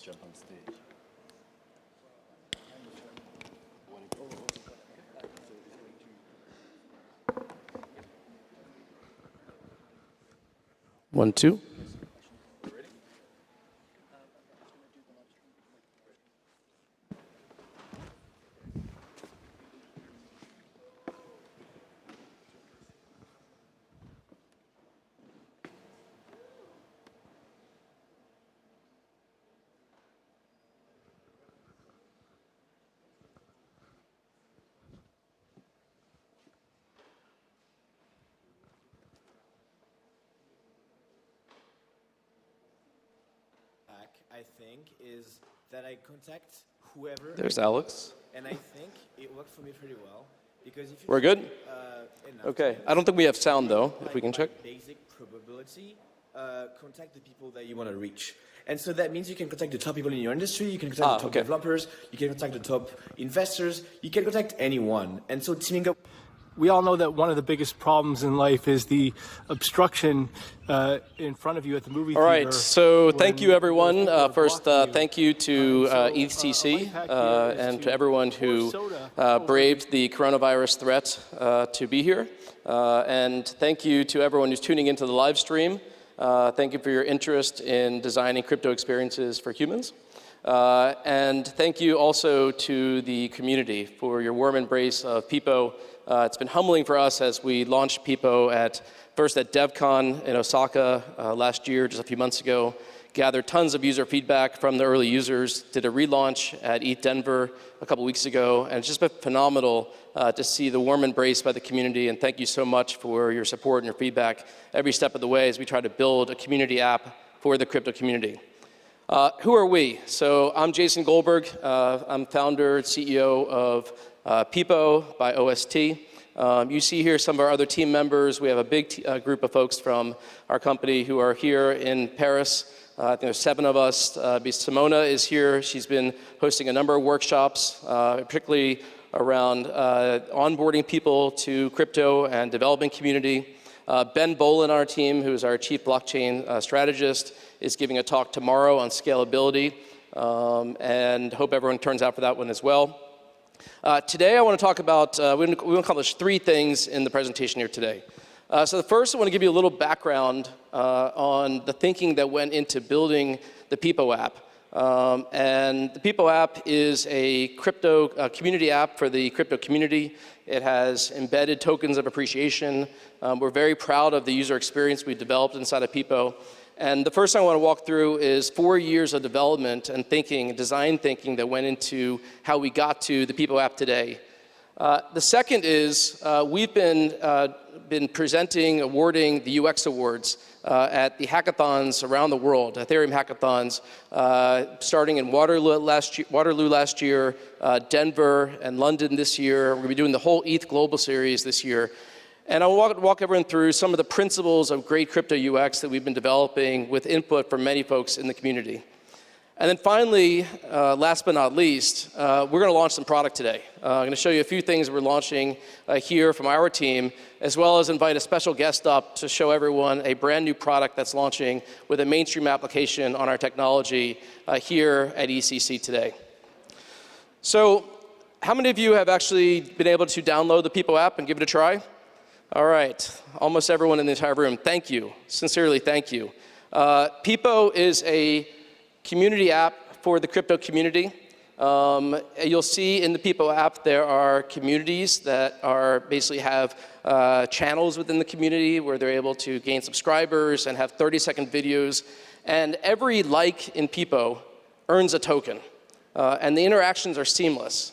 jump on stage. One, two. I think, is that I contact whoever. There's Alex. And I think it worked for me pretty well. Because if you We're good? Okay. I don't think we have sound, though, if we can check. Basic probability, contact the people that you want to reach. And so that means you can contact the top people in your industry, you can contact the top developers, you can contact the top investors, you can contact anyone. And so teaming up. We all know that one of the biggest problems in life is the obstruction in front of you at the movie theater. All right, so thank you, everyone. First, thank you to ETC and to everyone who braved the coronavirus threat to be here. And thank you to everyone who's tuning into the live stream. Thank you for your interest in designing crypto experiences for humans. And thank you also to the community for your warm embrace of Pepo. It's been humbling for us as we launched Pepo first at DevCon in Osaka last year, just a few months ago, gathered tons of user feedback from the early users, did a relaunch at ETH Denver a couple weeks ago, and it's just been phenomenal to see the warm embrace by the community, and thank you so much for your support and your feedback every step of the way as we try to build a community app for the crypto community. Who are we? So I'm Jason Goldberg. I'm founder and CEO of Pepo by OST. You see here some of our other team members. We have a big group of folks from our company who are here in Paris. I think there's 7 of us. Simona is here. She's been hosting a number of workshops, particularly around onboarding people to crypto and developing community. Ben Bolin, our team, who is our chief blockchain strategist, is giving a talk tomorrow on scalability, and hope everyone turns out for that one as well. Today I want to talk about, we want to accomplish 3 things in the presentation here today. So the first, I want to give you a little background on the thinking that went into building the Pepo app. And the Pepo app is a crypto community app for the crypto community. It has embedded tokens of appreciation. We're very proud of the user experience we developed inside of Pepo. And the first thing I want to walk through is 4 years of development and thinking, design thinking that went into how we got to the Pepo app today. The second is we've been presenting, awarding the UX awards at the hackathons around the world, Ethereum hackathons, starting in Waterloo last year, Denver and London this year. We're going to be doing the whole ETH Global Series this year. And I'll walk everyone through some of the principles of great crypto UX that we've been developing with input from many folks in the community. And then finally, last but not least, we're going to launch some product today. I'm going to show you a few things we're launching here from our team, as well as invite a special guest up to show everyone a brand new product that's launching with a mainstream application on our technology here at ECC today. So how many of you have actually been able to download the Pepo app and give it a try? All right, almost everyone in the entire room. Thank you, sincerely thank you. Pepo is a community app for the crypto community. You'll see in the Pepo app there are communities that basically have channels within the community where they're able to gain subscribers and have 30-second videos. And every like in Pepo earns a token. And the interactions are seamless.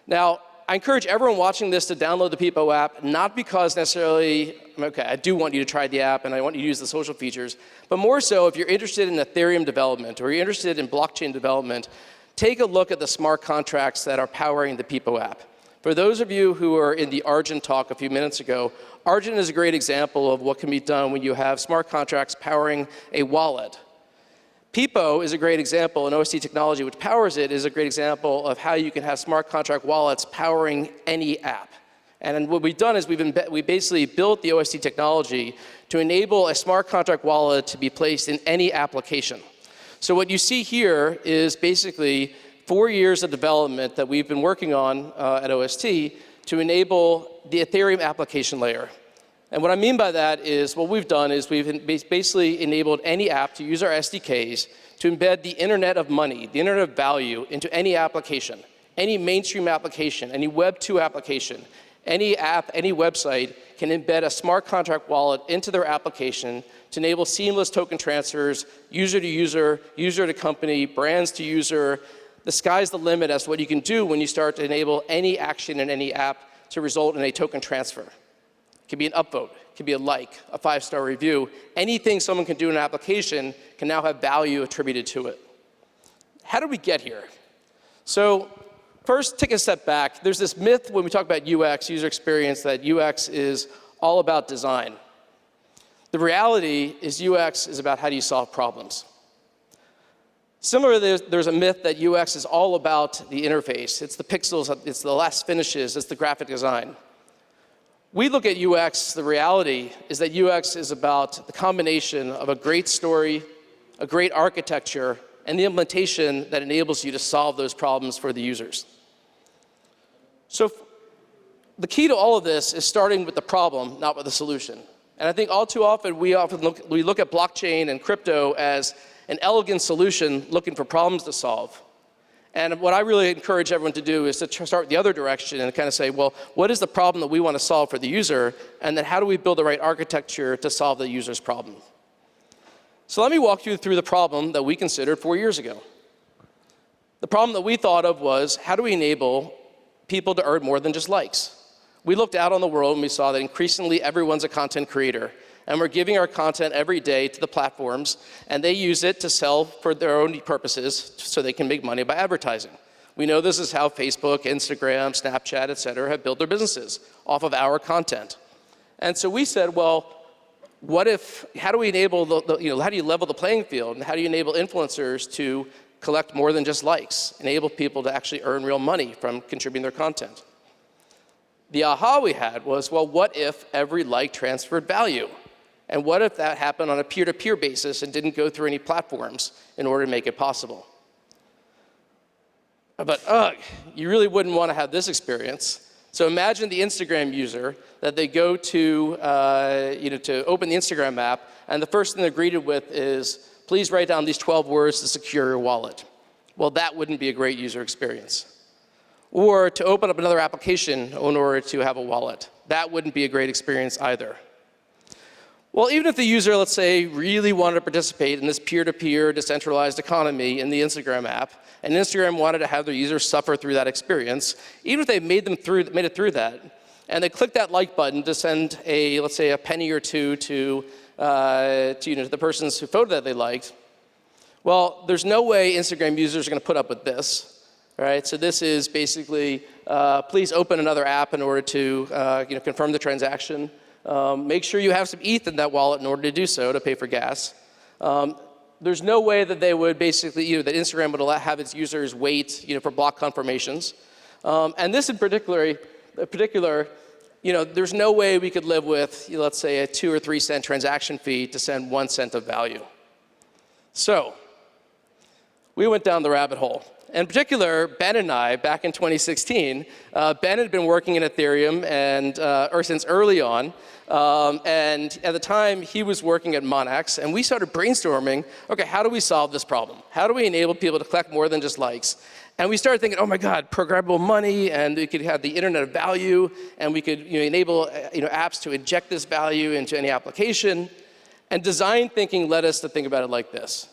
Now, I encourage everyone watching this to download the Pepo app, not because necessarily, okay, I do want you to try the app and I want you to use the social features, but more so if you're interested in Ethereum development or you're interested in blockchain development, take a look at the smart contracts that are powering the Pepo app. For those of you who were in the Argent talk a few minutes ago, Argent is a great example of what can be done when you have smart contracts powering a wallet. Pepo is a great example, and OST technology, which powers it, is a great example of how you can have smart contract wallets powering any app. And what we've done is we basically built the OST technology to enable a smart contract wallet to be placed in any application. So what you see here is basically 4 years of development that we've been working on at OST to enable the Ethereum application layer. And what I mean by that is what we've done is we've basically enabled any app to use our SDKs to embed the internet of money, the internet of value, into any application, any mainstream application, any Web 2 application, any app, any website can embed a smart contract wallet into their application to enable seamless token transfers, user to user, user to company, brands to user. The sky's the limit as to what you can do when you start to enable any action in any app to result in a token transfer. It could be an upvote, it could be a like, a 5-star review. Anything someone can do in an application can now have value attributed to it. How did we get here? So first, take a step back. There's this myth when we talk about UX, user experience, that UX is all about design. The reality is UX is about how do you solve problems. Similarly, there's a myth that UX is all about the interface. It's the pixels, it's the last finishes, it's the graphic design. We look at UX, the reality is that UX is about the combination of a great story, a great architecture, and the implementation that enables you to solve those problems for the users. So the key to all of this is starting with the problem, not with the solution. And I think all too often, we look at blockchain and crypto as an elegant solution looking for problems to solve. And what I really encourage everyone to do is to start the other direction and kind of say, well, what is the problem that we want to solve for the user? And then how do we build the right architecture to solve the user's problem? So let me walk you through the problem that we considered 4 years ago. The problem that we thought of was, how do we enable people to earn more than just likes? We looked out on the world and we saw that increasingly everyone's a content creator. And we're giving our content every day to the platforms, and they use it to sell for their own purposes so they can make money by advertising. We know this is how Facebook, Instagram, Snapchat, et cetera, have built their businesses, off of our content. And so we said, well, how do we enable how do you level the playing field, and how do you enable influencers to collect more than just likes, enable people to actually earn real money from contributing their content? The aha we had was, well, what if every like transferred value? And what if that happened on a peer-to-peer basis and didn't go through any platforms in order to make it possible? But you really wouldn't want to have this experience. So imagine the Instagram user that they go to, to open the Instagram app, and the first thing they're greeted with is, please write down these 12 words to secure your wallet. Well, that wouldn't be a great user experience. Or to open up another application in order to have a wallet. That wouldn't be a great experience either. Well, even if the user, let's say, really wanted to participate in this peer-to-peer decentralized economy in the Instagram app, and Instagram wanted to have their users suffer through that experience, even if they made it through that, and they clicked that like button to send let's say, a penny or two to the persons who photo that they liked, well, there's no way Instagram users are going to put up with this, right? So this is basically, please open another app in order to confirm the transaction. Make sure you have some ETH in that wallet in order to do so, to pay for gas. There's no way that they would basically, that Instagram would have its users wait, for block confirmations. And this in particular, there's no way we could live with, let's say, a 2 or 3 cent transaction fee to send 1 cent of value. So we went down the rabbit hole. In particular, Ben and I, back in 2016, Ben had been working in Ethereum since early on. And at the time, he was working at Monex, and we started brainstorming, okay, how do we solve this problem? How do we enable people to collect more than just likes? And we started thinking, oh my God, programmable money, and we could have the internet of value, and we could enable apps to inject this value into any application. And design thinking led us to think about it like this.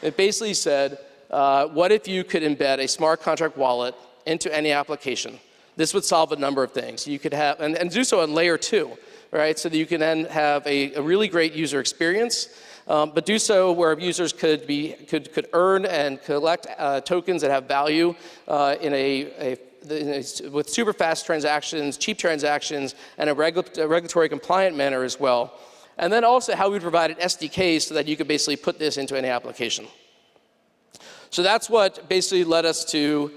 It basically said, what if you could embed a smart contract wallet into any application? This would solve a number of things. You could have, and do so on layer 2, right? So that you can then have a really great user experience, but do so where users could earn and collect tokens that have value with super fast transactions, cheap transactions, and a regulatory compliant manner as well. And then also how we provided SDKs so that you could basically put this into any application. So that's what basically led us to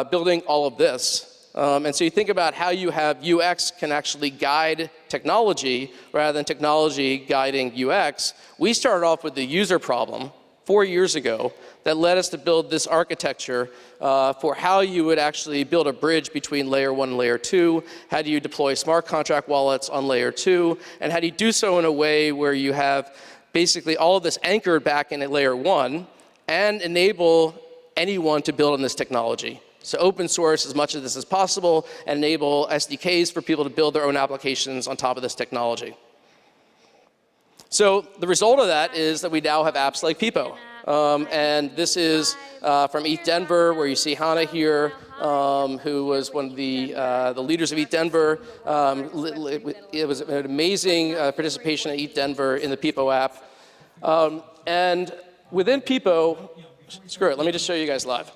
building all of this. And so you think about how you have UX can actually guide technology rather than technology guiding UX. We started off with the user problem, 4 years ago that led us to build this architecture for how you would actually build a bridge between layer 1 and layer 2, how do you deploy smart contract wallets on layer 2, and how do you do so in a way where you have basically all of this anchored back in layer 1 and enable anyone to build on this technology. So open source as much of this as possible and enable SDKs for people to build their own applications on top of this technology. So the result of that is that we now have apps like Pepo. And this is from ETH Denver, where you see Hannah here, who was one of the leaders of ETH Denver. It was an amazing participation at ETH Denver in the Pepo app. And within Pepo, screw it, let me just show you guys live.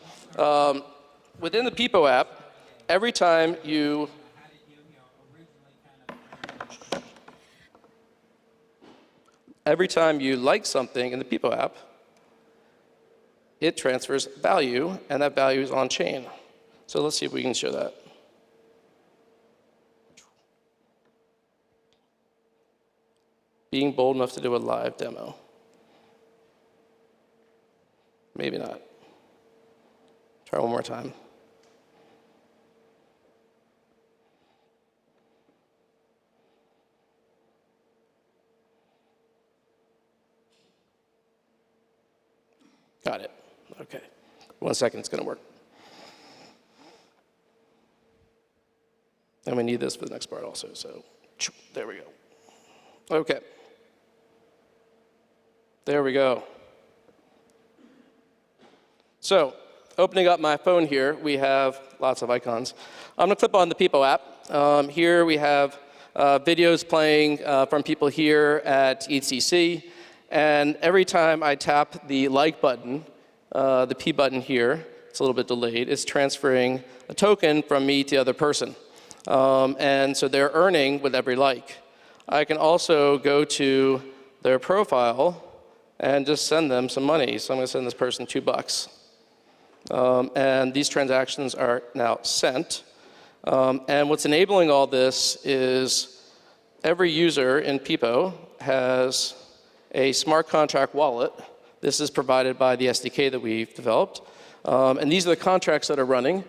Within the Pepo app, every time you like something in the Pepo app, it transfers value, and that value is on chain. So let's see if we can show that. Being bold enough to do a live demo. Maybe not. Try one more time. Got it. Okay. 1 second, it's going to work. And we need this for the next part also, so there we go. Okay. There we go. So, opening up my phone here, we have lots of icons. I'm going to click on the Pepo app. Here we have videos playing from people here at ETHCC. And every time I tap the like button, the P button here, it's a little bit delayed, it's transferring a token from me to the other person. And so they're earning with every like. I can also go to their profile and just send them some money. So I'm going to send this person $2. And these transactions are now sent. And what's enabling all this is every user in Pepo has a smart contract wallet. This is provided by the SDK that we've developed. And these are the contracts that are running,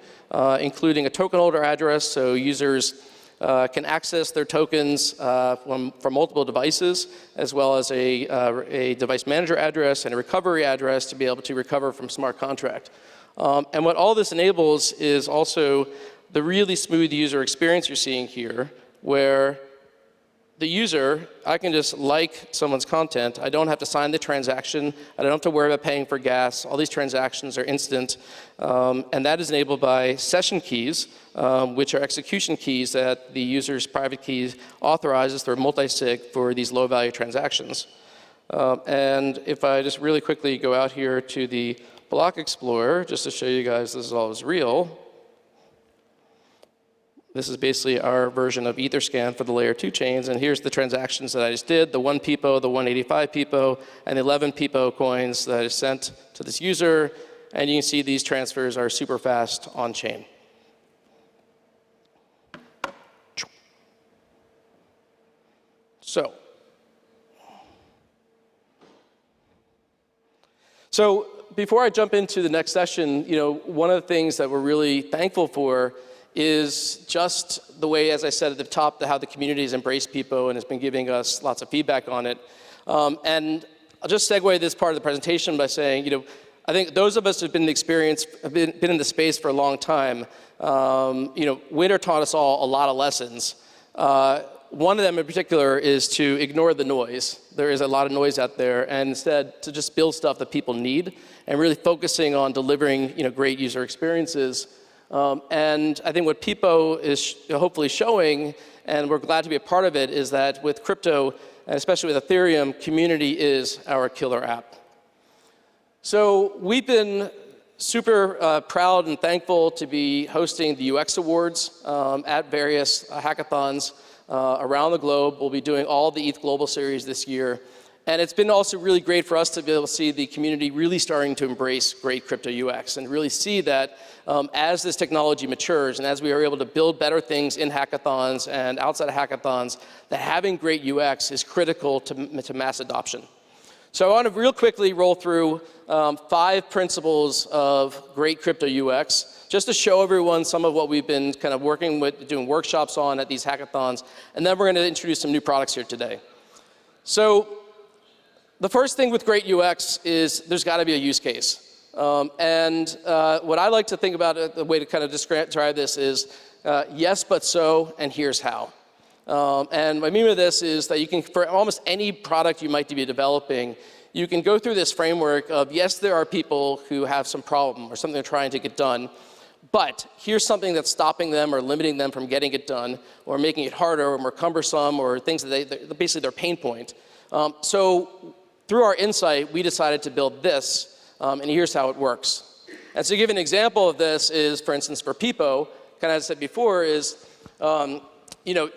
including a token holder address, so users can access their tokens from multiple devices, as well as a device manager address and a recovery address to be able to recover from smart contract. And what all this enables is also the really smooth user experience you're seeing here, where the user, I can just like someone's content. I don't have to sign the transaction. I don't have to worry about paying for gas. All these transactions are instant. And that is enabled by session keys, which are execution keys that the user's private keys authorizes through multi-sig for these low-value transactions. And if I just really quickly go out here to the Block Explorer, just to show you guys this is all is real. This is basically our version of Etherscan for the layer 2 chains, and here's the transactions that I just did, the 1 Pepo, the 185 Pepo, and the 11 Pepo coins that I sent to this user, and you can see these transfers are super fast on chain. So before I jump into the next session, one of the things that we're really thankful for is just the way, as I said at the top, how the community has embraced Pepo and has been giving us lots of feedback on it. And I'll just segue this part of the presentation by saying, I think those of us who have been in the space for a long time, winter taught us all a lot of lessons. One of them in particular is to ignore the noise. There is a lot of noise out there, and instead to just build stuff that people need and really focusing on delivering great user experiences. And I think what Pepo is hopefully showing, and we're glad to be a part of it, is that with crypto, and especially with Ethereum, community is our killer app. So we've been super proud and thankful to be hosting the UX Awards at various hackathons around the globe. We'll be doing all the ETH Global Series this year. And it's been also really great for us to be able to see the community really starting to embrace great crypto UX and really see that as this technology matures and as we are able to build better things in hackathons and outside of hackathons, that having great UX is critical to mass adoption. So I want to real quickly roll through 5 principles of great crypto UX, just to show everyone some of what we've been kind of working with, doing workshops on at these hackathons, and then we're going to introduce some new products here today. So the first thing with great UX is there's got to be a use case. What I like to think about, the way to kind of describe this is yes, but so, and here's how. And what I mean by this is that you can, for almost any product you might be developing, you can go through this framework of, yes, there are people who have some problem or something they're trying to get done, but here's something that's stopping them or limiting them from getting it done or making it harder or more cumbersome or things that basically their pain point. So through our insight, we decided to build this, and here's how it works. And so to give an example of this is, for instance, for Pepo, kind of as I said before, is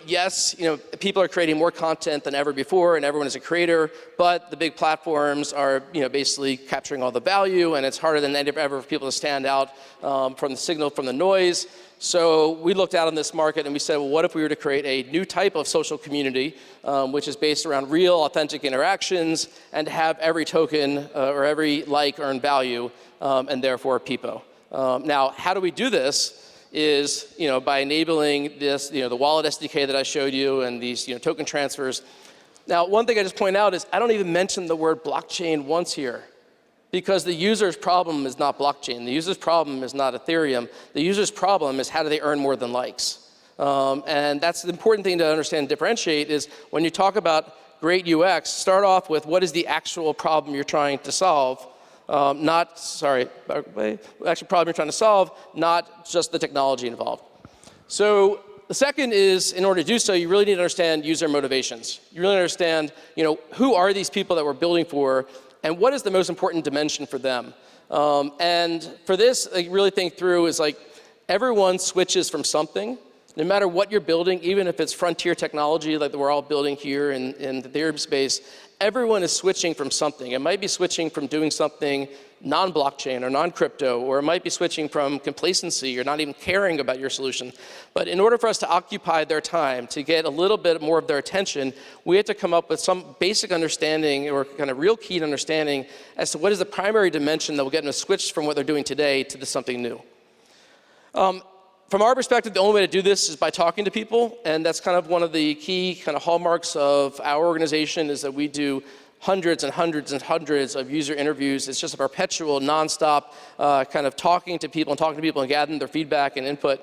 yes, people are creating more content than ever before, and everyone is a creator, but the big platforms are, basically capturing all the value, and it's harder than ever for people to stand out from the signal, from the noise. So we looked out on this market and we said, well, what if we were to create a new type of social community, which is based around real, authentic interactions, and have every token or every like earn value, and therefore Pepo. Now, how do we do this? Is by enabling this, the wallet SDK that I showed you and these token transfers. Now, one thing I just point out is I don't even mention the word blockchain once here, because the user's problem is not blockchain. The user's problem is not Ethereum. The user's problem is how do they earn more than likes. And that's the important thing to understand and differentiate is when you talk about great UX, start off with what is the actual problem you're trying to solve. Actual problem you're trying to solve, not just the technology involved. So the second is, in order to do so, you really need to understand user motivations. You really understand, who are these people that we're building for, and what is the most important dimension for them. And for this, I really think through is like, everyone switches from something. No matter what you're building, even if it's frontier technology like we're all building here in the Ethereum space, everyone is switching from something. It might be switching from doing something non-blockchain or non-crypto, or it might be switching from complacency or not even caring about your solution. But in order for us to occupy their time, to get a little bit more of their attention, we had to come up with some basic understanding or kind of real keen understanding as to what is the primary dimension that will get them to switch from what they're doing today to something new. From our perspective, the only way to do this is by talking to people, and that's kind of one of the key kind of hallmarks of our organization is that we do hundreds and hundreds and hundreds of user interviews. It's just a perpetual, nonstop kind of talking to people and gathering their feedback and input.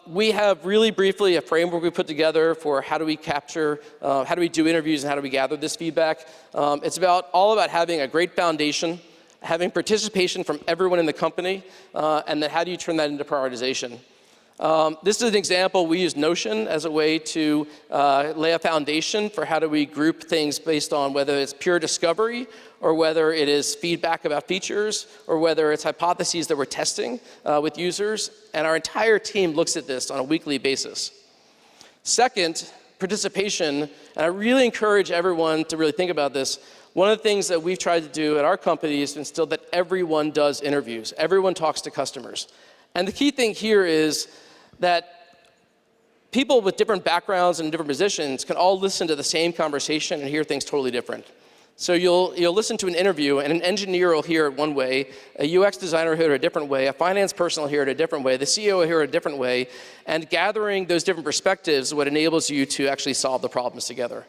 We have really briefly a framework we put together for how do we capture, how do we do interviews, and how do we gather this feedback. It's all about having a great foundation, having participation from everyone in the company, and then how do you turn that into prioritization. This is an example. We use Notion as a way to lay a foundation for how do we group things based on whether it's pure discovery or whether it is feedback about features or whether it's hypotheses that we're testing with users. And our entire team looks at this on a weekly basis. Second, participation, and I really encourage everyone to really think about this. One of the things that we've tried to do at our company is to instill that everyone does interviews. Everyone talks to customers. And the key thing here is that people with different backgrounds and different positions can all listen to the same conversation and hear things totally different. So you'll listen to an interview, and an engineer will hear it one way, a UX designer will hear it a different way, a finance person will hear it a different way, the CEO will hear it a different way, and gathering those different perspectives is what enables you to actually solve the problems together.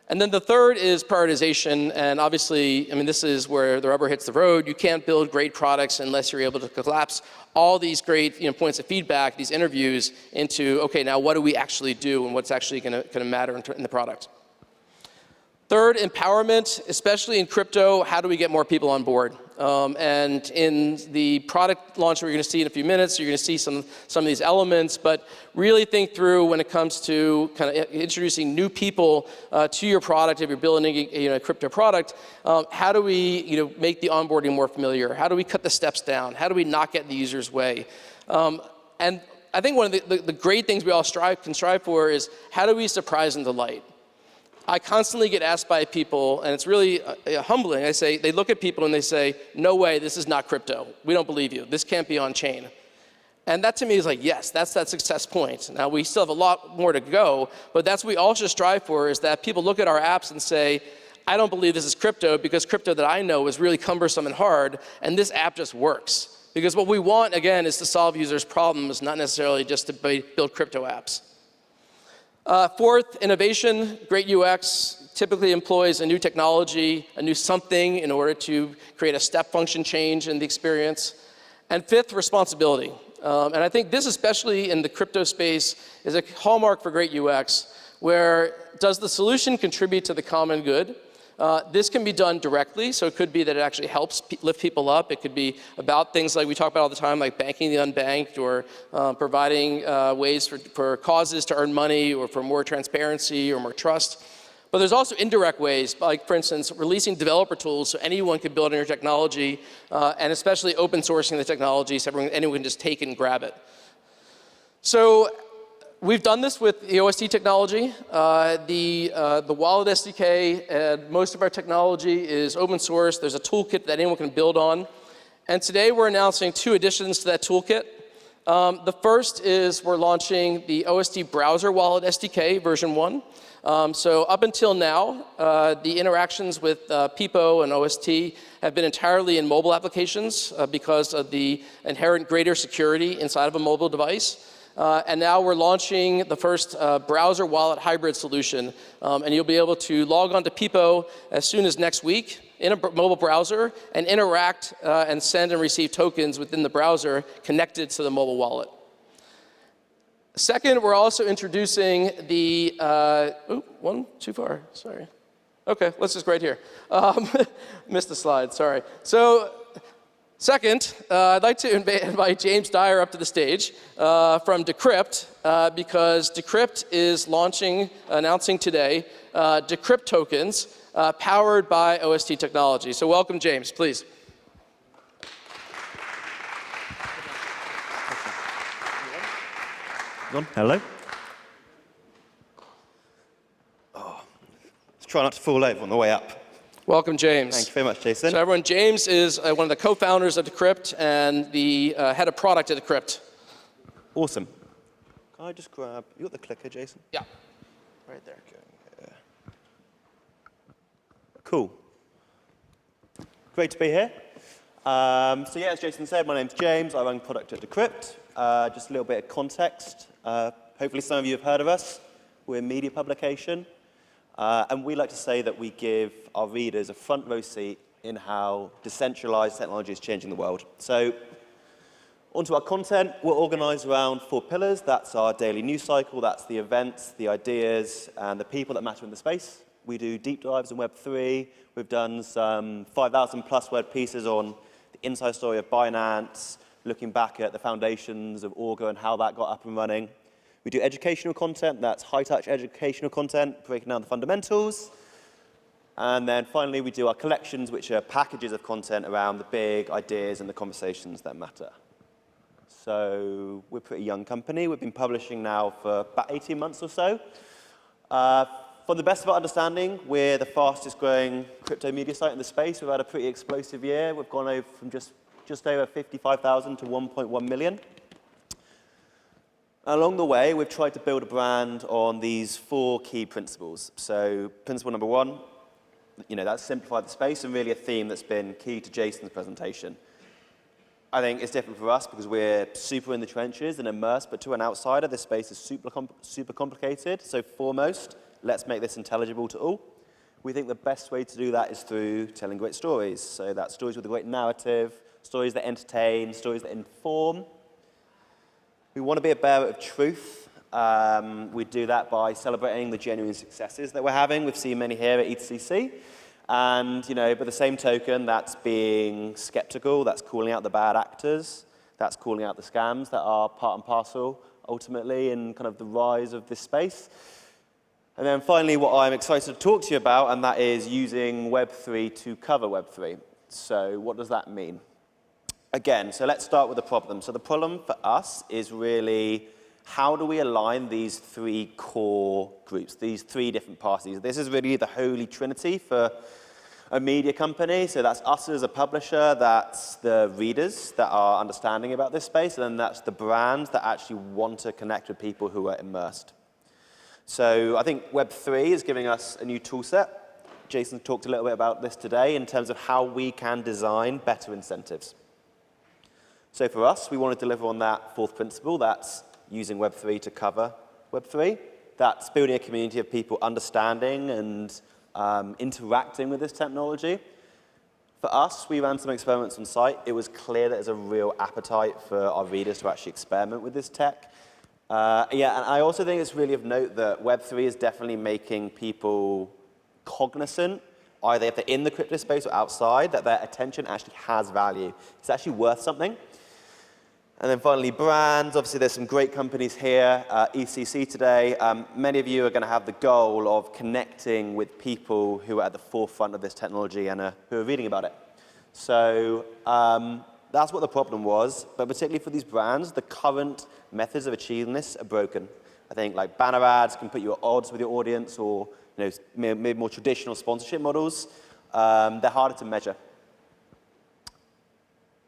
And then the third is prioritization, and obviously, this is where the rubber hits the road. You can't build great products unless you're able to collapse all these great points of feedback, these interviews, into, okay, now what do we actually do and what's actually going to matter in the product. Third, empowerment, especially in crypto, how do we get more people on board? And in the product launch we're going to see in a few minutes, you're going to see some of these elements, but really think through when it comes to kind of introducing new people to your product. If you're building a crypto product, how do we make the onboarding more familiar? How do we cut the steps down? How do we not get in the user's way? And I think one of the great things we all can strive for is how do we surprise and delight? I constantly get asked by people, and it's really humbling. They look at people and they say, no way, this is not crypto. We don't believe you. This can't be on chain. And that to me is like, yes, that's that success point. Now, we still have a lot more to go, but that's what we all should strive for, is that people look at our apps and say, I don't believe this is crypto because crypto that I know is really cumbersome and hard, and this app just works. Because what we want, again, is to solve users' problems, not necessarily just to build crypto apps. Fourth, innovation. Great UX typically employs a new technology, a new something in order to create a step function change in the experience. And fifth, responsibility. And I think this, especially in the crypto space, is a hallmark for great UX, where does the solution contribute to the common good? This can be done directly, so it could be that it actually helps lift people up. It could be about things like we talk about all the time, like banking the unbanked, or providing ways for causes to earn money, or for more transparency or more trust. But there's also indirect ways, like, for instance, releasing developer tools so anyone can build on your technology, and especially open sourcing the technology so anyone can just take it and grab it. So we've done this with the OST technology. The wallet SDK and most of our technology is open source. There's a toolkit that anyone can build on. And today we're announcing 2 additions to that toolkit. The first is we're launching the OST browser wallet SDK version 1. So up until now, the interactions with Pepo and OST have been entirely in mobile applications because of the inherent greater security inside of a mobile device. And now we're launching the first browser wallet hybrid solution. And you'll be able to log on to Pepo as soon as next week in a mobile browser and interact and send and receive tokens within the browser connected to the mobile wallet. Second, we're also introducing the, one, too far, sorry. Okay, let's just right here. Missed the slide, sorry. So, second, I'd like to invite James Dyer up to the stage from Decrypt, because Decrypt is announcing today, Decrypt tokens powered by OST technology. So welcome, James, please. Hello. Oh, let's try not to fall over on the way up. Welcome, James. Thank you very much, Jason. So everyone, James is one of the co-founders of Decrypt and the head of product at Decrypt. Awesome. Can I just grab, you got the clicker, Jason? Yeah. Right there. Okay. Cool. Great to be here. So yeah, as Jason said, my name's James. I run product at Decrypt. Just a little bit of context. Hopefully some of you have heard of us. We're a media publication. And we like to say that we give our readers a front row seat in how decentralized technology is changing the world. So onto our content, we're organized around 4 pillars. That's our daily news cycle. That's the events, the ideas, and the people that matter in the space. We do deep dives in Web3. We've done some 5,000 plus word pieces on the inside story of Binance, looking back at the foundations of Augur and how that got up and running. We do educational content, that's high-touch educational content, breaking down the fundamentals. And then finally, we do our collections, which are packages of content around the big ideas and the conversations that matter. So we're a pretty young company. We've been publishing now for about 18 months or so. From the best of our understanding, we're the fastest growing crypto media site in the space. We've had a pretty explosive year. We've gone over from just over 55,000 to 1.1 million. Along the way, we've tried to build a brand on these 4 key principles. So principle number 1, that's simplify the space, and really a theme that's been key to Jason's presentation. I think it's different for us because we're super in the trenches and immersed, but to an outsider, this space is super complicated. So foremost, let's make this intelligible to all. We think the best way to do that is through telling great stories. So that's stories with a great narrative, stories that entertain, stories that inform. We want to be a bearer of truth. We do that by celebrating the genuine successes that we're having. We've seen many here at ETCC. And, by the same token, that's being skeptical, that's calling out the bad actors, that's calling out the scams that are part and parcel, ultimately, in kind of the rise of this space. And then finally, what I'm excited to talk to you about, and that is using Web3 to cover Web3. So what does that mean? Again, so let's start with the problem. So the problem for us is really, how do we align these 3 core groups, these 3 different parties? This is really the holy trinity for a media company. So that's us as a publisher, that's the readers that are understanding about this space, and then that's the brands that actually want to connect with people who are immersed. So I think Web3 is giving us a new tool set. Jason talked a little bit about this today in terms of how we can design better incentives. So for us, we want to deliver on that fourth principle. That's using Web3 to cover Web3. That's building a community of people understanding and interacting with this technology. For us, we ran some experiments on site. It was clear that there's a real appetite for our readers to actually experiment with this tech. Yeah, and I also think it's really of note that Web3 is definitely making people cognizant, either if they're in the crypto space or outside, that their attention actually has value. It's actually worth something. And then finally, brands. Obviously, there's some great companies here. ECC today. Many of you are going to have the goal of connecting with people who are at the forefront of this technology and who are reading about it. So that's what the problem was. But particularly for these brands, the current methods of achieving this are broken. I think like banner ads can put you at odds with your audience, or maybe more traditional sponsorship models. They're harder to measure.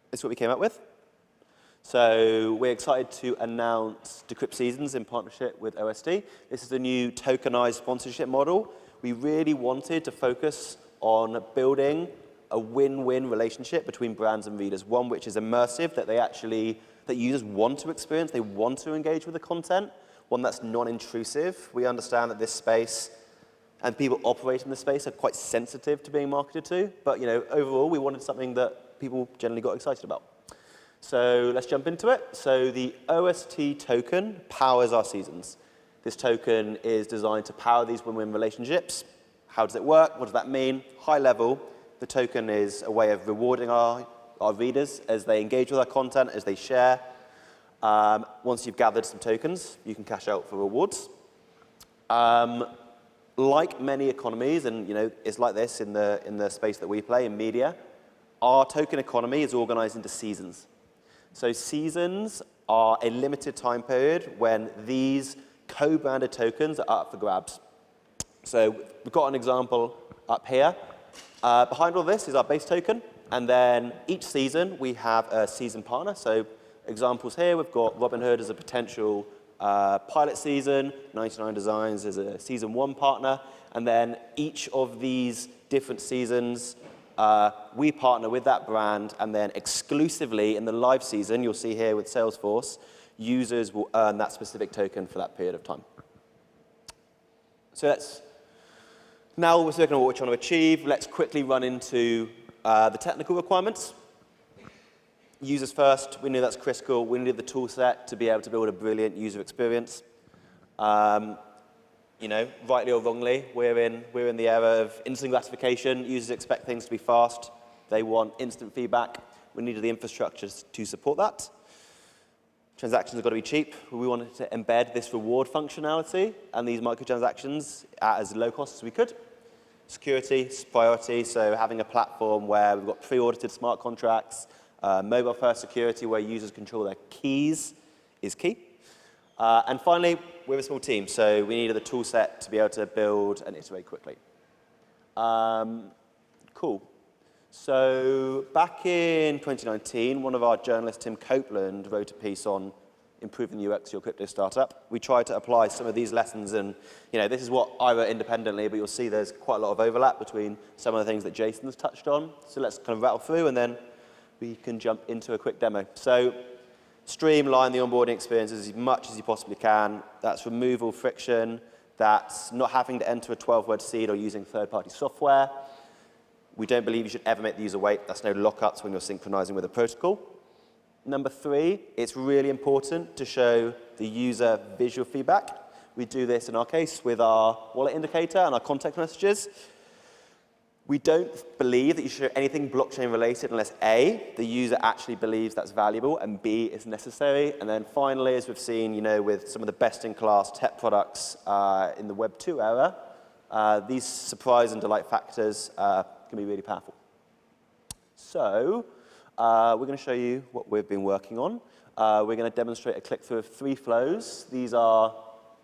This is what we came up with. So we're excited to announce Decrypt Seasons in partnership with OSD. This is a new tokenized sponsorship model. We really wanted to focus on building a win-win relationship between brands and readers, one which is immersive, that users want to experience, they want to engage with the content, one that's non-intrusive. We understand that this space and people operating in the space are quite sensitive to being marketed to, but overall we wanted something that people generally got excited about. So let's jump into it. So the OST token powers our seasons. This token is designed to power these win-win relationships. How does it work? What does that mean? High level, the token is a way of rewarding our readers as they engage with our content, as they share. Once you've gathered some tokens, you can cash out for rewards. Like many economies, and it's like this in the space that we play in media, our token economy is organized into seasons. So seasons are a limited time period when these co-branded tokens are up for grabs. So we've got an example up here. Behind all this is our base token, and then each season we have a season partner. So examples here, we've got Robinhood as a potential pilot season, 99 Designs as a season 1 partner, and then each of these different seasons we partner with that brand, and then exclusively in the live season, you'll see here with Salesforce, users will earn that specific token for that period of time. So now we're looking at what we're trying to achieve. Let's quickly run into the technical requirements. Users first, we knew that's critical. We need the tool set to be able to build a brilliant user experience. Rightly or wrongly, we're in the era of instant gratification. Users expect things to be fast. They want instant feedback. We needed the infrastructure to support that. Transactions have got to be cheap. We wanted to embed this reward functionality and these microtransactions at as low cost as we could. Security, priority, so having a platform where we've got pre-audited smart contracts, mobile-first security where users control their keys is key. And finally, we're a small team, so we needed the tool set to be able to build and iterate quickly. Cool. So back in 2019, one of our journalists, Tim Copeland, wrote a piece on improving the UX of your crypto startup. We tried to apply some of these lessons, and this is what I wrote independently, but you'll see there's quite a lot of overlap between some of the things that Jason's touched on. So let's kind of rattle through, and then we can jump into a quick demo. So streamline the onboarding experience as much as you possibly can. That's removal friction. That's not having to enter a 12-word seed or using third-party software. We don't believe you should ever make the user wait. That's no lockups when you're synchronizing with a protocol. Number 3, it's really important to show the user visual feedback. We do this in our case with our wallet indicator and our contact messages. We don't believe that you should show anything blockchain related unless A, the user actually believes that's valuable, and B, it's necessary. And then finally, as we've seen, with some of the best-in-class tech products in the Web 2 era, these surprise and delight factors can be really powerful. So we're going to show you what we've been working on. We're going to demonstrate a click-through of 3 flows. These are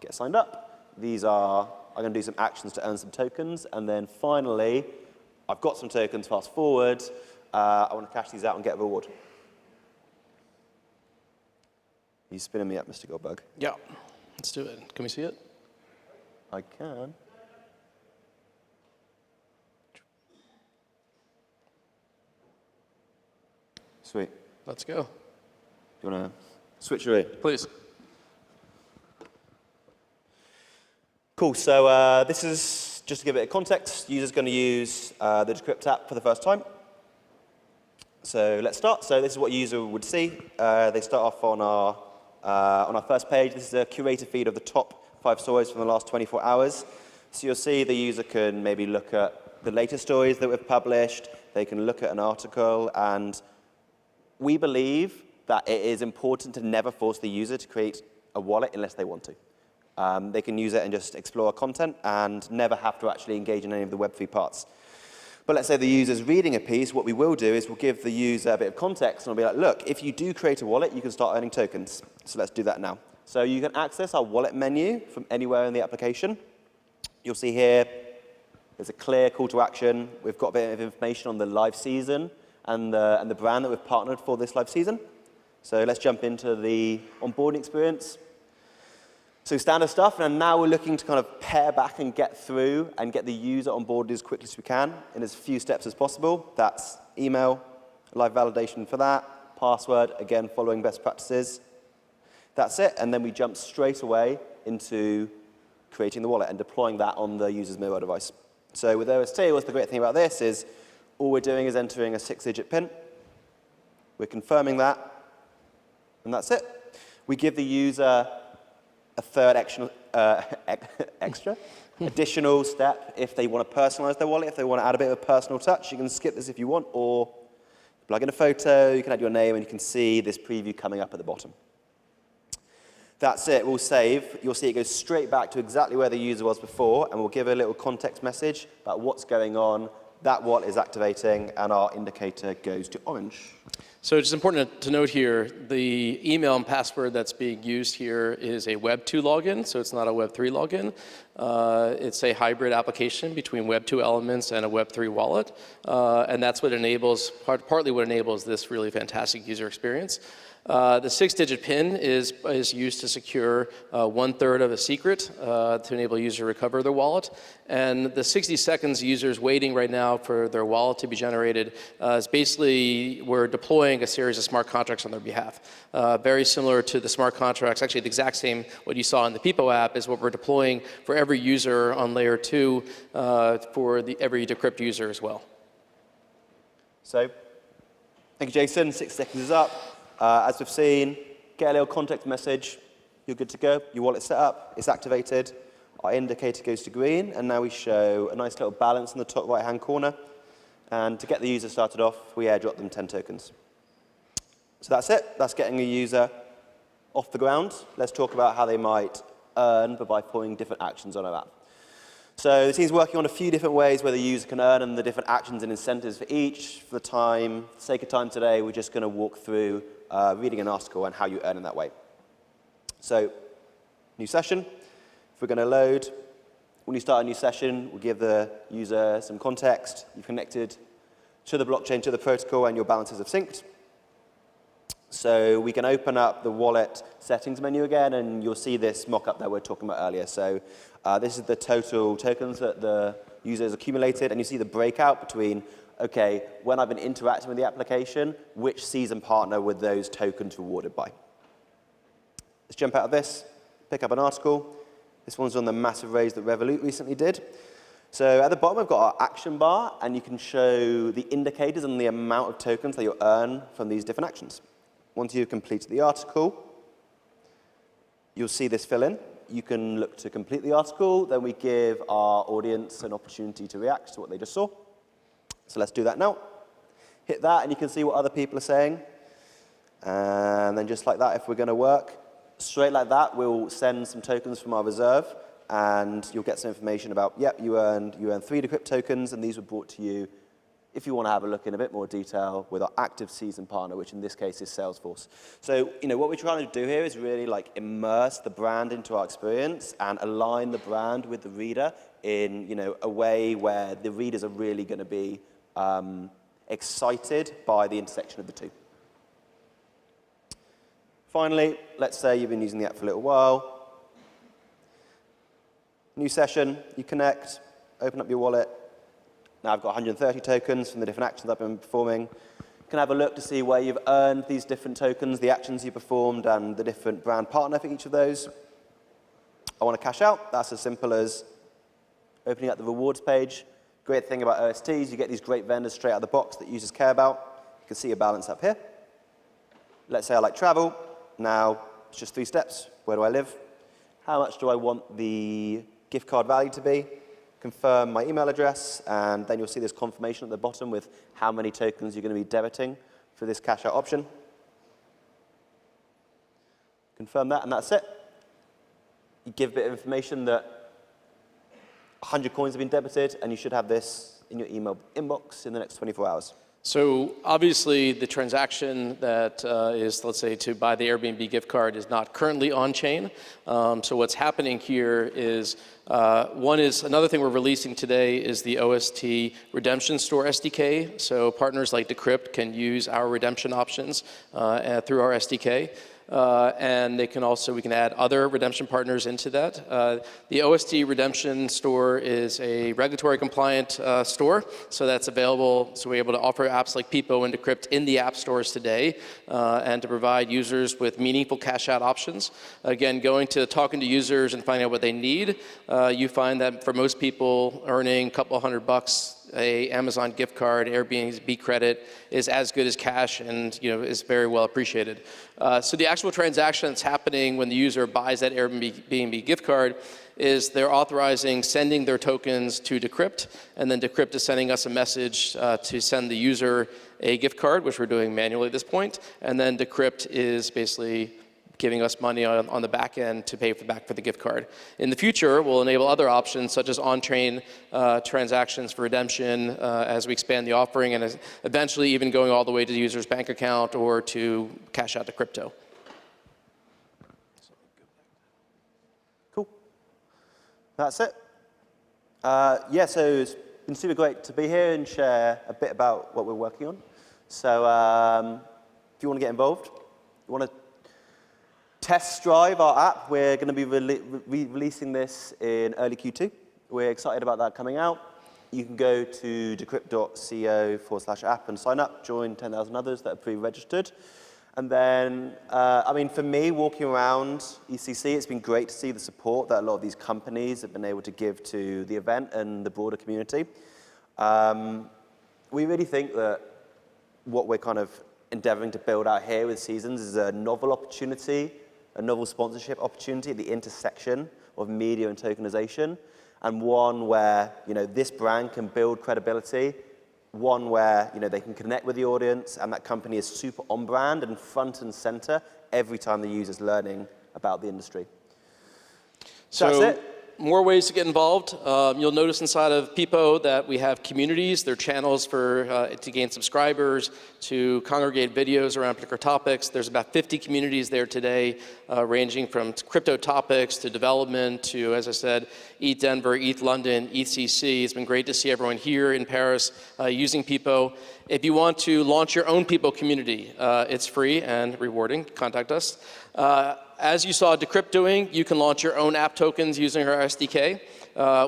get signed up. These are I'm going to do some actions to earn some tokens. And then finally, I've got some tokens, fast forward. I want to cash these out and get a reward. Are you spinning me up, Mr. Goldberg? Yeah, let's do it. Can we see it? I can. Sweet. Let's go. You want to switch away? Please. Cool. So this is, just to give it a context, user's going to use the Decrypt app for the first time. So let's start. So this is what user would see. They start off on our first page. This is a curated feed of the top 5 stories from the last 24 hours. So you'll see the user can maybe look at the latest stories that we've published. They can look at an article. And we believe that it is important to never force the user to create a wallet unless they want to. They can use it and just explore content and never have to actually engage in any of the Web3 parts. But let's say the user's reading a piece. What we will do is we'll give the user a bit of context, and we'll be like, look, if you do create a wallet, you can start earning tokens. So let's do that now. So you can access our wallet menu from anywhere in the application. You'll see here there's a clear call to action. We've got a bit of information on the live season and the brand that we've partnered for this live season. So let's jump into the onboarding experience. So standard stuff, and now we're looking to kind of pare back and get through and get the user onboarded as quickly as we can in as few steps as possible. That's email, live validation for that, password, again, following best practices. That's it, and then we jump straight away into creating the wallet and deploying that on the user's mobile device. So with OST, what's the great thing about this is all we're doing is entering a 6-digit PIN. We're confirming that, and that's it. We give the user a third additional step if they want to personalize their wallet, if they want to add a bit of a personal touch. You can skip this if you want, or plug in a photo, you can add your name, and you can see this preview coming up at the bottom. That's it, we'll save. You'll see it goes straight back to exactly where the user was before, and we'll give a little context message about what's going on. That wallet is activating, and our indicator goes to orange. So it's important to note here, the email and password that's being used here is a Web 2 login, so it's not a Web 3 login. It's a hybrid application between Web 2 elements and a Web 3 wallet, and that's what enables, partly what enables this really fantastic user experience. The 6-digit PIN is used to secure 1/3 of a secret to enable a user to recover their wallet. And the 60 seconds users waiting right now for their wallet to be generated is basically we're deploying a series of smart contracts on their behalf. Very similar to the smart contracts, actually the exact same what you saw in the Pepo app is what we're deploying for every user on layer 2 for every Decrypt user as well. So, thank you, Jason. 6 seconds is up. As we've seen, get a little context message. You're good to go. Your wallet's set up. It's activated. Our indicator goes to green. And now we show a nice little balance in the top right-hand corner. And to get the user started off, we airdrop them 10 tokens. So that's it. That's getting a user off the ground. Let's talk about how they might earn by performing different actions on our app. So the team's working on a few different ways where the user can earn and the different actions and incentives for each. For the sake of time today, we're just going to walk through reading an article and how you earn in that way. So, new session. If we're going to load, when you start a new session, we'll give the user some context. You've connected to the blockchain, to the protocol, and your balances have synced. So we can open up the wallet settings menu again, and you'll see this mock-up that we were talking about earlier. So this is the total tokens that the user has accumulated, and you see the breakout between, okay, when I've been interacting with the application, which season partner were those tokens rewarded by. Let's jump out of this, pick up an article. This one's on the massive raise that Revolut recently did. So at the bottom, I've got our action bar, and you can show the indicators and the amount of tokens that you'll earn from these different actions. Once you've completed the article, you'll see this fill in. You can look to complete the article. Then we give our audience an opportunity to react to what they just saw. So let's do that now. Hit that, and you can see what other people are saying. And then just like that, if we're going to work, straight like that, we'll send some tokens from our reserve, and you'll get some information about, yep, you earned 3 Decrypt tokens, and these were brought to you if you want to have a look in a bit more detail with our active season partner, which in this case is Salesforce. So, what we're trying to do here is really immerse the brand into our experience and align the brand with the reader in, a way where the readers are really going to be excited by the intersection of the two. Finally, let's say you've been using the app for a little while. New session, you connect, open up your wallet. Now I've got 130 tokens from the different actions I've been performing. You can have a look to see where you've earned these different tokens, the actions you performed, and the different brand partner for each of those. I want to cash out. That's as simple as opening up the rewards page. Great thing about OSTs, you get these great vendors straight out of the box that users care about. You can see your balance up here. Let's say I like travel. Now, it's just 3 steps. Where do I live? How much do I want the gift card value to be? Confirm my email address, and then you'll see this confirmation at the bottom with how many tokens you're going to be debiting for this cash out option. Confirm that, and that's it. You give a bit of information that 100 coins have been debited, and you should have this in your email inbox in the next 24 hours. So obviously the transaction that is, let's say, to buy the Airbnb gift card is not currently on chain. So what's happening here is, another thing we're releasing today is the OST Redemption Store SDK. So partners like Decrypt can use our redemption options through our SDK. And we can add other redemption partners into that. The OST Redemption Store is a regulatory compliant store, so that's available. So we're able to offer apps like Pepo and Decrypt in the app stores today, and to provide users with meaningful cash out options. Again, talking to users and finding out what they need, you find that for most people, earning a couple $100, a Amazon gift card, Airbnb credit is as good as cash, and is very well appreciated. So the actual transaction that's happening when the user buys that Airbnb gift card is they're authorizing sending their tokens to Decrypt, and then Decrypt is sending us a message to send the user a gift card, which we're doing manually at this point, and then Decrypt is basically giving us money on the back end to pay back for the gift card. In the future, we'll enable other options such as on-chain transactions for redemption as we expand the offering, and eventually even going all the way to the user's bank account or to cash out to crypto. Cool. That's it. So it's been super great to be here and share a bit about what we're working on. So if you want to get involved, you want to test drive our app, we're going to be releasing this in early Q2. We're excited about that coming out. You can go to decrypt.co/app and sign up, join 10,000 others that are pre-registered. And then, for me, walking around ECC, it's been great to see the support that a lot of these companies have been able to give to the event and the broader community. We really think that what we're kind of endeavoring to build out here with Seasons is a novel opportunity, a novel sponsorship opportunity at the intersection of media and tokenization, and one where this brand can build credibility, one where they can connect with the audience, and that company is super on brand and front and center every time the user's learning about the industry. So that's it. More ways to get involved. You'll notice inside of Pepo that we have communities. They're channels to gain subscribers, to congregate videos around particular topics. There's about 50 communities there today, ranging from crypto topics to development to, as I said, ETH Denver, ETH London, ETHCC. It's been great to see everyone here in Paris using Pepo. If you want to launch your own Pepo community, it's free and rewarding. Contact us. As you saw Decrypt doing, you can launch your own app tokens using our SDK.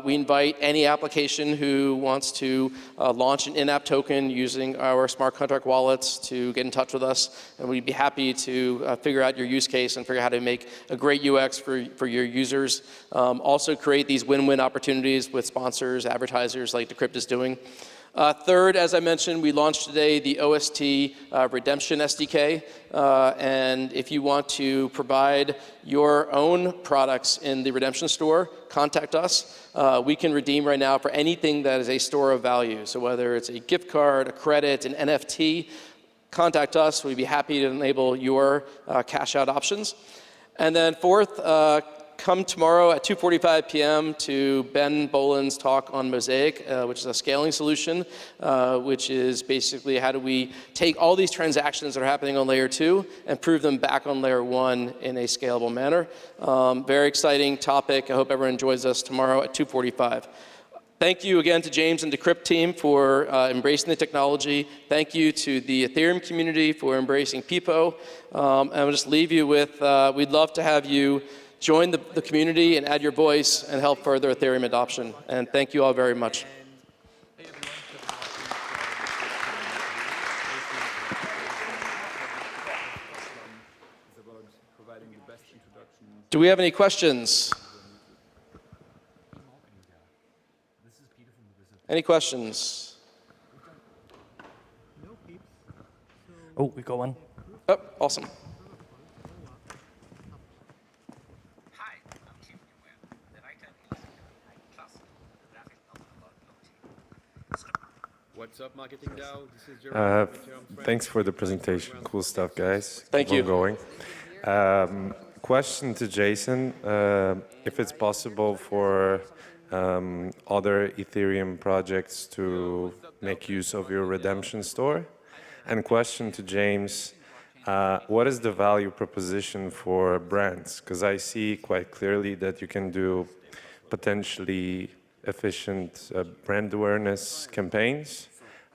We invite any application who wants to launch an in-app token using our smart contract wallets to get in touch with us, and we'd be happy to figure out your use case and figure out how to make a great UX for your users. Also create these win-win opportunities with sponsors, advertisers like Decrypt is doing. Third, as I mentioned, we launched today the OST Redemption SDK. And if you want to provide your own products in the redemption store, contact us. We can redeem right now for anything that is a store of value. So whether it's a gift card, a credit, an NFT, contact us. We'd be happy to enable your cash out options. And then fourth, come tomorrow at 2:45 p.m. to Ben Boland's talk on Mosaic, which is a scaling solution, which is basically how do we take all these transactions that are happening on layer 2 and prove them back on layer 1 in a scalable manner. Very exciting topic. I hope everyone enjoys us tomorrow at 2:45. Thank you again to James and Decrypt team for embracing the technology. Thank you to the Ethereum community for embracing Pepo. And I'll just leave you with, we'd love to have you join the community and add your voice and help further Ethereum adoption. And thank you all very much. Do we have any questions? Any questions? Oh, we got one. Oh, awesome. What's up, Marketing DAO? This is Jerome. Thanks for the presentation. Cool stuff, guys. Thank Keep you. on going. Question to Jason, if it's possible for other Ethereum projects to make use of your redemption store? And question to James, what is the value proposition for brands? Because I see quite clearly that you can do potentially efficient brand awareness campaigns.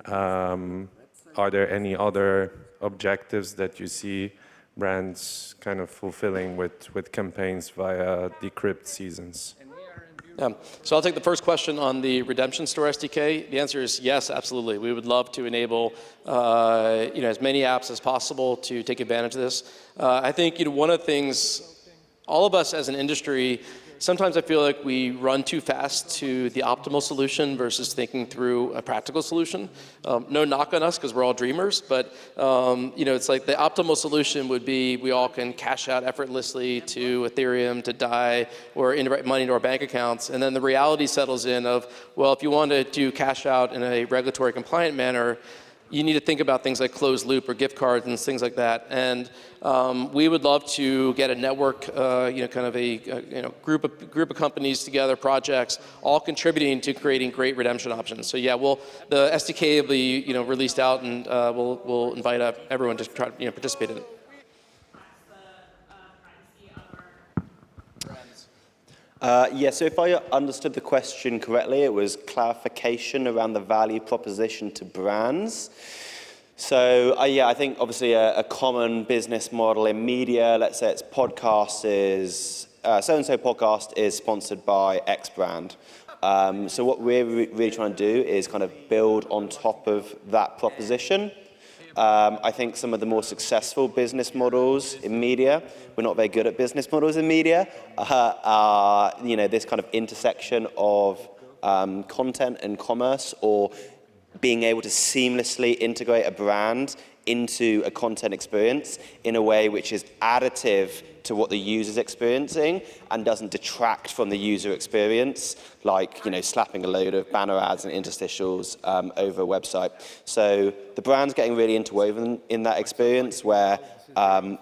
Are there any other objectives that you see brands kind of fulfilling with campaigns via Decrypt seasons? Yeah. So I'll take the first question on the Redemption Store SDK. The answer is yes, absolutely. We would love to enable as many apps as possible to take advantage of this. I think one of the things, all of us as an industry, sometimes I feel like we run too fast to the optimal solution versus thinking through a practical solution. No knock on us because we're all dreamers, but it's like the optimal solution would be we all can cash out effortlessly to Ethereum, to DAI, or indirect money into our bank accounts. And then the reality settles in of, well, if you want to do cash out in a regulatory compliant manner, you need to think about things like closed loop or gift cards and things like that. And we would love to get a network, kind of a group of companies together, projects, all contributing to creating great redemption options. So yeah, the SDK will be released out, and we'll invite everyone to try to participate in it. So if I understood the question correctly, it was clarification around the value proposition to brands. So I think obviously a common business model in media, let's say it's podcast is, so-and-so podcast is sponsored by X brand. So what we're really trying to do is kind of build on top of that proposition. I think some of the more successful business models in media, we're not very good at business models in media, are this kind of intersection of content and commerce, or being able to seamlessly integrate a brand into a content experience in a way which is additive to what the user's experiencing and doesn't detract from the user experience, like slapping a load of banner ads and interstitials over a website. So the brand's getting really interwoven in that experience, where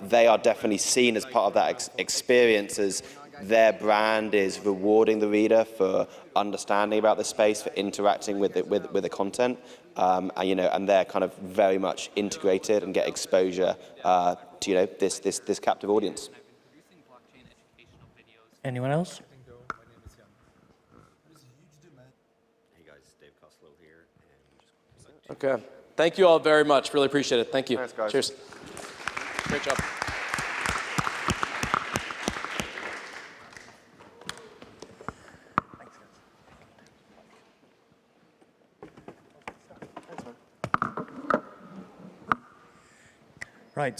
they are definitely seen as part of that experience, as their brand is rewarding the reader for understanding about the space, for interacting with the content, and they're kind of very much integrated and get exposure to this captive audience. Anyone else? Hey guys, Dave Costello here. Okay. Thank you all very much. Really appreciate it. Thank you. Thanks, guys. Cheers. Great job.